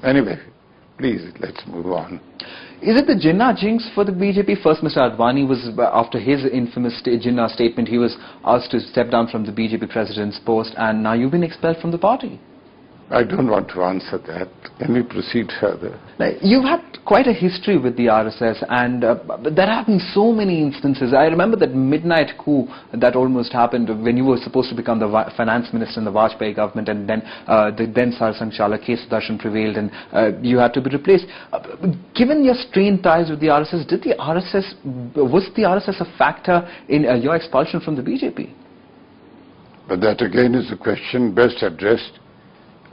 Anyway, please, let's move on. Is it the Jinnah jinx for the BJP? First, Mr. Advani was, after his infamous Jinnah statement, he was asked to step down from the BJP president's post, and now you've been expelled from the party. I don't want to answer that. Can we proceed further? Now, you've had quite a history with the RSS, and there have been so many instances. I remember that midnight coup that almost happened when you were supposed to become the finance minister in the Vajpayee government, and then the then Sarsang Chalak K. Sudarshan prevailed, and you had to be replaced. Given your strained ties with the RSS, was the RSS a factor in your expulsion from the BJP? But that again is a question best addressed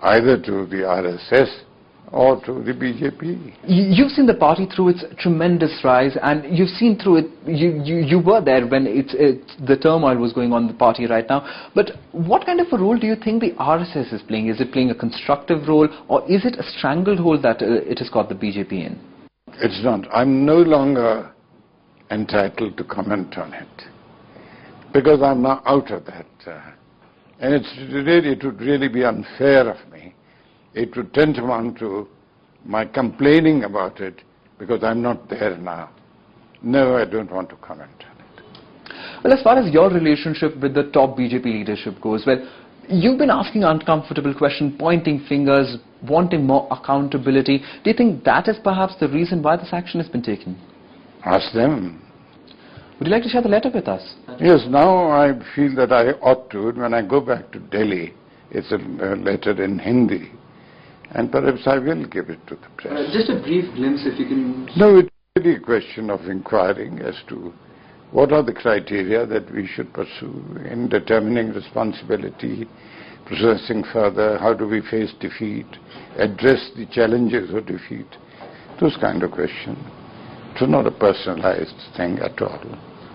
either to the RSS or to the BJP. You've seen the party through its tremendous rise, and you've seen through it, you were there when the turmoil was going on in the party right now. But what kind of a role do you think the RSS is playing? Is it playing a constructive role, or is it a stranglehold that it has got the BJP in? It's not. I'm no longer entitled to comment on it, because I'm now out of that. And it would really be unfair of me. It would tantamount to my complaining about it because I'm not there now. No, I don't want to comment on it. Well, as far as your relationship with the top BJP leadership goes, well, you've been asking uncomfortable questions, pointing fingers, wanting more accountability. Do you think that is perhaps the reason why this action has been taken? Ask them. Would you like to share the letter with us? Yes, now I feel that I ought to. When I go back to Delhi, it's a letter in Hindi, and perhaps I will give it to the press. Just a brief glimpse, if you can... No, it's really a question of inquiring as to what are the criteria that we should pursue in determining responsibility, processing further, how do we face defeat, address the challenges of defeat, those kind of questions. It's not a personalized thing at all.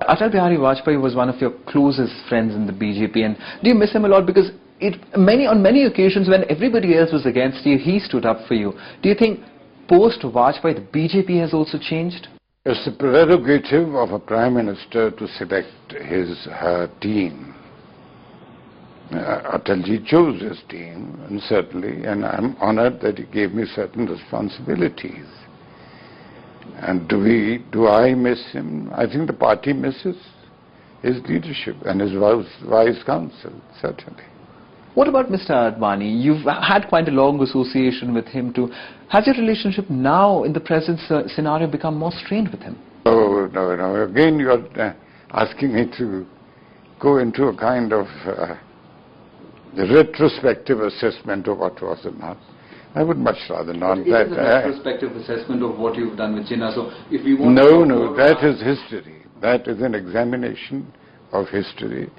Atal Bihari Vajpayee was one of your closest friends in the BJP, and do you miss him a lot? Because on many occasions when everybody else was against you, he stood up for you. Do you think post-Vajpayee, the BJP has also changed? It's the prerogative of a Prime Minister to select her team. Atalji chose his team, and certainly, and I'm honored that he gave me certain responsibilities. And do I miss him? I think the party misses his leadership and his wise counsel, certainly. What about Mr. Advani? You've had quite a long association with him too. Has your relationship now, in the present scenario, become more strained with him? Oh, no. Again, you're asking me to go into a kind of retrospective assessment of what was and not. I would much rather not. It is a retrospective assessment of what you've done with Jinnah. So if we want No, that is history. That is an examination of history,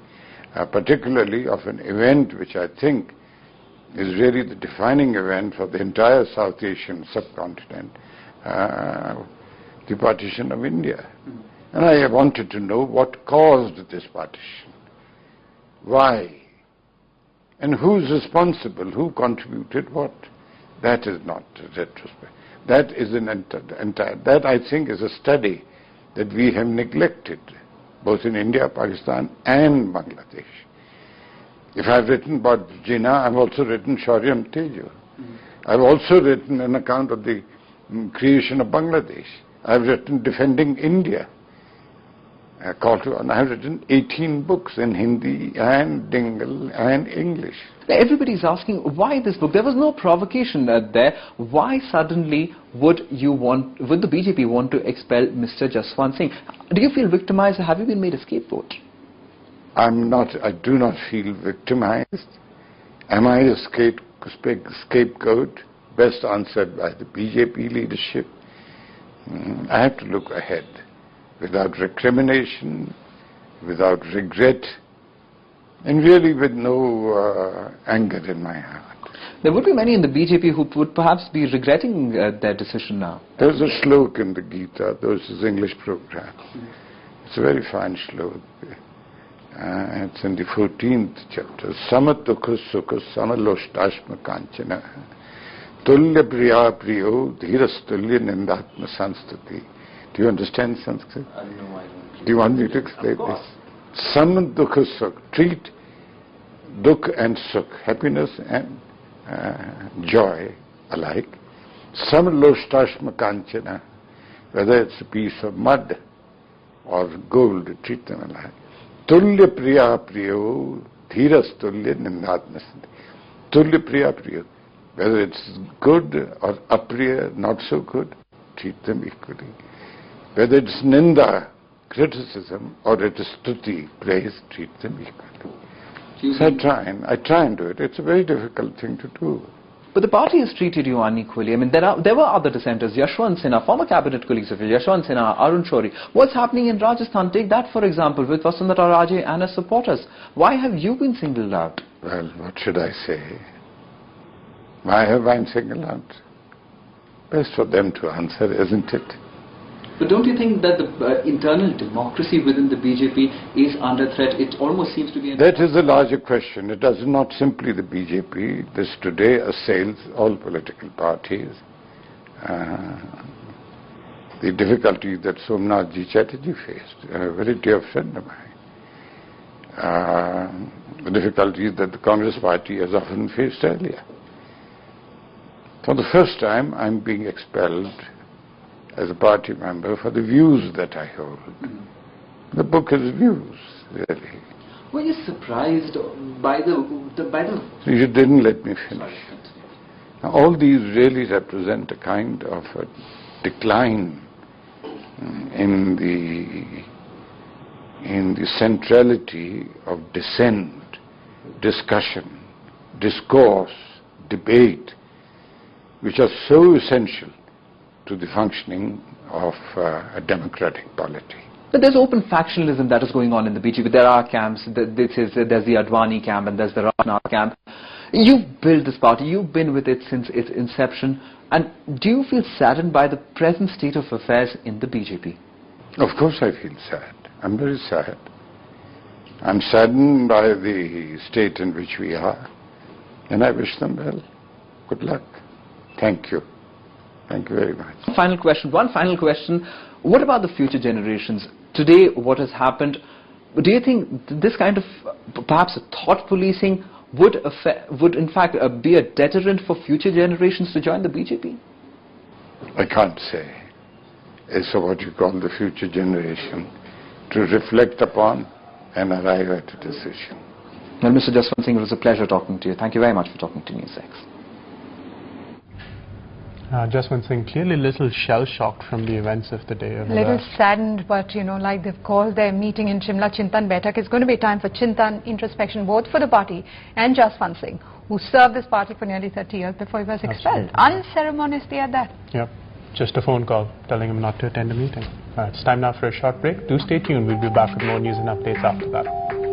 particularly of an event which I think is really the defining event for the entire South Asian subcontinent, the partition of India. And I wanted to know what caused this partition, why, and who's responsible, who contributed what. That is not a retrospect. That is an entire, that I think is a study that we have neglected, both in India, Pakistan and Bangladesh. If I've written about Jinnah, I've also written Shaurya Tejo. I've also written an account of the creation of Bangladesh. I've written Defending India. I've written 18 books in Hindi and Dingle and English. Everybody's asking, why this book? There was no provocation there. Why suddenly would the BJP want to expel Mr. Jaswant Singh? Do you feel victimized? Have you been made a scapegoat? I do not feel victimized. Am I a scapegoat? Best answered by the BJP leadership. I have to look ahead, without recrimination, without regret, and really with no anger in my heart. There would be many in the BJP who would perhaps be regretting their decision now. There's a shlok in the Gita, this is English program. It's a very fine shlok. It's in the 14th chapter. Samadukha sukha samaloštashma kanchana tulya priya priyo dhirastulya nindatma sanstati. Do you understand Sanskrit? No, I don't. Do you want me to explain this? Sam dukha sukh. Treat dukh and sukh, happiness and joy alike, Samaloshtasma Kanchana, whether it's a piece of mud or gold, treat them alike. Tulya Priya Priyo, Dhiras Tulya Nindatnasandi. Tulya Priya Priyo, whether it's good or apriya, not so good, treat them equally. Whether it's ninda, criticism, or it is stuti, praise, treat them equally. So I try and do it. It's a very difficult thing to do. But the party has treated you unequally. I mean, there were other dissenters, JASWANT SINGH, former cabinet colleagues of yours, JASWANT SINGH, Arun Shourie. What's happening in Rajasthan? Take that, for example, with Vasundhara Raje and her supporters. Why have you been singled out? Well, what should I say? Why have I been singled out? Best for them to answer, isn't it? But don't you think that the internal democracy within the BJP is under threat? It almost seems to be... That is a larger question. It does not simply the BJP. This today assails all political parties. The difficulties that Somnathji Chatterjee faced, a very dear friend of mine. The difficulties that the Congress party has often faced earlier. For the first time, I'm being expelled as a party member for the views that I hold. The book is views, really. Were you surprised by the... You didn't let me finish. Now, all these really represent a kind of a decline in the centrality of dissent, discussion, discourse, debate, which are so essential to the functioning of a democratic polity. But there's open factionalism that is going on in the BJP. There are camps. There's the Advani camp and there's the Rana camp. You've built this party. You've been with it since its inception. And do you feel saddened by the present state of affairs in the BJP? Of course I feel sad. I'm very sad. I'm saddened by the state in which we are. And I wish them well. Good luck. Thank you. Thank you very much. One final question. What about the future generations? Today, what has happened, do you think this kind of perhaps thought policing would in fact be a deterrent for future generations to join the BJP? I can't say. It's what you call the future generation to reflect upon and arrive at a decision. Well, Mr. JASWANT SINGH, it was a pleasure talking to you. Thank you very much for talking to NewsX. JASWANT SINGH, clearly a little shell-shocked from the events of the day. A little saddened, but like they've called their meeting in Shimla Chintan Baitak. It's going to be a time for Chintan, introspection, both for the party and JASWANT SINGh, who served this party for nearly 30 years before he was expelled. Unceremoniously at that. Yep. Just a phone call telling him not to attend a meeting. It's time now for a short break. Do stay tuned. We'll be back with more news and updates after that.